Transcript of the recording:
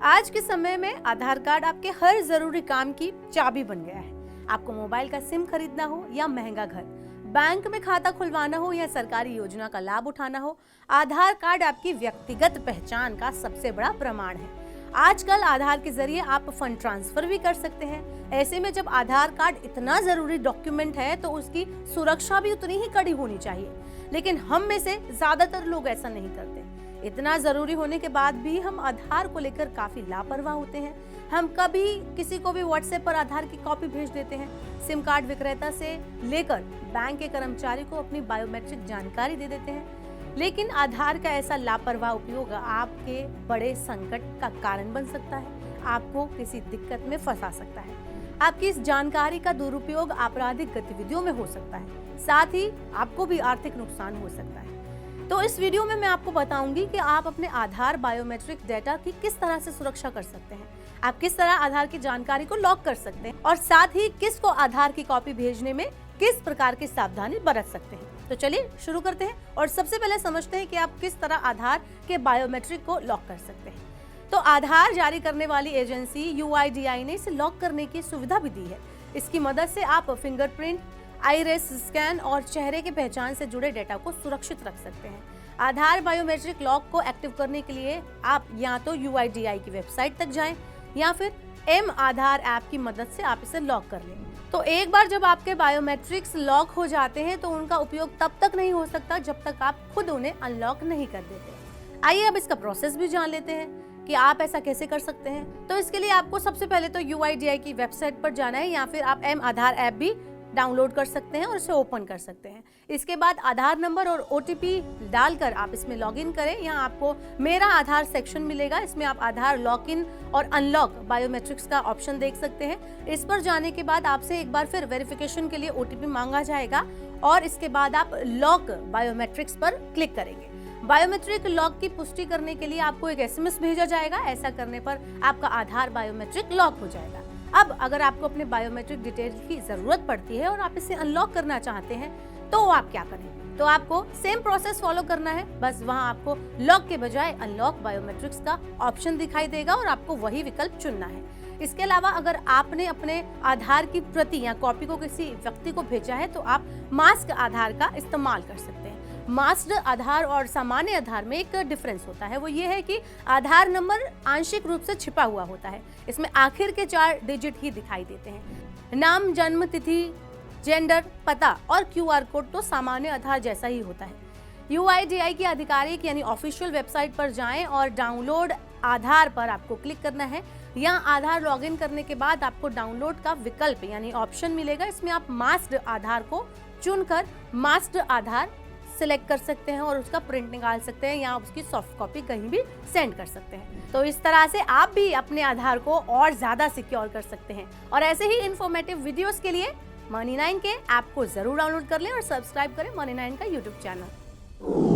आज के समय में आधार कार्ड आपके हर जरूरी काम की चाबी बन गया है। आपको मोबाइल का सिम खरीदना हो या महंगा घर, बैंक में खाता खुलवाना हो या सरकारी योजना का लाभ उठाना हो, आधार कार्ड आपकी व्यक्तिगत पहचान का सबसे बड़ा प्रमाण है। आजकल आधार के जरिए आप फंड ट्रांसफर भी कर सकते हैं। ऐसे में जब आधार कार्ड इतना जरूरी डॉक्यूमेंट है तो उसकी सुरक्षा भी उतनी ही कड़ी होनी चाहिए, लेकिन हम में से ज्यादातर लोग ऐसा नहीं करते। इतना जरूरी होने के बाद भी हम आधार को लेकर काफी लापरवाह होते हैं। हम कभी किसी को भी व्हाट्सएप पर आधार की कॉपी भेज देते हैं। सिम कार्ड विक्रेता से लेकर बैंक के कर्मचारी को अपनी बायोमेट्रिक जानकारी दे देते हैं। लेकिन आधार का ऐसा लापरवाह उपयोग आपके बड़े संकट का कारण बन सकता है, आपको किसी दिक्कत में फंसा सकता है। आपकी इस जानकारी का दुरुपयोग आपराधिक गतिविधियों में हो सकता है, साथ ही आपको भी आर्थिक नुकसान हो सकता है। तो इस वीडियो में मैं आपको बताऊंगी कि आप अपने आधार बायोमेट्रिक डेटा की किस तरह से सुरक्षा कर सकते हैं, आप किस तरह आधार की जानकारी को लॉक कर सकते हैं और साथ ही किसको आधार की कॉपी भेजने में किस प्रकार की सावधानी बरत सकते हैं। तो चलिए शुरू करते हैं और सबसे पहले समझते हैं कि आप किस तरह आधार के बायोमेट्रिक को लॉक कर सकते हैं। तो आधार जारी करने वाली एजेंसी UIDAI ने इसे लॉक करने की सुविधा भी दी है। इसकी मदद से आप फिंगरप्रिंट, आइरिस स्कैन और चेहरे की पहचान से जुड़े डेटा को सुरक्षित रख सकते हैं। आधार बायोमेट्रिक लॉक को एक्टिव करने के लिए आप या तो UIDAI की वेबसाइट तक जाएं या फिर M आधार ऐप की मदद से आप इसे लॉक कर लें। तो एक बार जब आपके बायोमेट्रिक्स लॉक हो जाते हैं तो उनका उपयोग तब तक नहीं हो सकता जब तक आप खुद उन्हें अनलॉक नहीं कर देते। आइए अब इसका प्रोसेस भी जान लेते हैं कि आप ऐसा कैसे कर सकते हैं। तो इसके लिए आपको सबसे पहले तो UIDAI की वेबसाइट पर जाना है या फिर आप M आधार ऐप भी डाउनलोड कर सकते हैं और इसे ओपन कर सकते हैं। इसके बाद आधार नंबर और OTP डालकर आप इसमें लॉगिन करें। यहाँ आपको मेरा आधार सेक्शन मिलेगा, इसमें आप आधार लॉगिन और अनलॉक बायोमेट्रिक्स का ऑप्शन देख सकते हैं। इस पर जाने के बाद आपसे एक बार फिर वेरिफिकेशन के लिए OTP मांगा जाएगा और इसके बाद आप लॉक बायोमेट्रिक्स पर क्लिक करेंगे। बायोमेट्रिक लॉक की पुष्टि करने के लिए आपको एक SMS भेजा जाएगा। ऐसा करने पर आपका आधार बायोमेट्रिक लॉक हो जाएगा। अब अगर आपको अपने बायोमेट्रिक डिटेल की जरूरत पड़ती है और आप इसे अनलॉक करना चाहते हैं तो आप क्या करें, तो आपको सेम प्रोसेस फॉलो करना है। बस वहां आपको लॉक के बजाय अनलॉक बायोमेट्रिक्स का ऑप्शन दिखाई देगा और आपको वही विकल्प चुनना है। इसके अलावा अगर आपने अपने आधार की प्रति या कॉपी को किसी व्यक्ति को भेजा है तो आप मास्क आधार का इस्तेमाल कर सकते हैं। मास्क्ड आधार और सामान्य आधार में एक डिफरेंस होता है, वो ये है कि आधार नंबर आंशिक रूप से छिपा हुआ होता है। इसमें आखिर के 4 डिजिट ही दिखाई देते हैं। नाम, जन्म तिथि, जेंडर, पता और QR कोड तो सामान्य आधार जैसा ही होता है। UIDAI की आधिकारिक यानी ऑफिशियल वेबसाइट पर जाएं और डाउनलोड आधार पर आपको क्लिक करना है। यहाँ आधार लॉगिन करने के बाद आपको डाउनलोड का विकल्प यानी ऑप्शन मिलेगा। इसमें आप मास्क्ड आधार को चुनकर मास्क्ड आधार सिलेक्ट कर सकते हैं और उसका प्रिंट निकाल सकते हैं या उसकी सॉफ्ट कॉपी कहीं भी सेंड कर सकते हैं। तो इस तरह से आप भी अपने आधार को और ज्यादा सिक्योर कर सकते हैं। और ऐसे ही इंफॉर्मेटिव वीडियोस के लिए Money9 के ऐप को जरूर डाउनलोड कर लें और सब्सक्राइब करें Money9 का YouTube चैनल।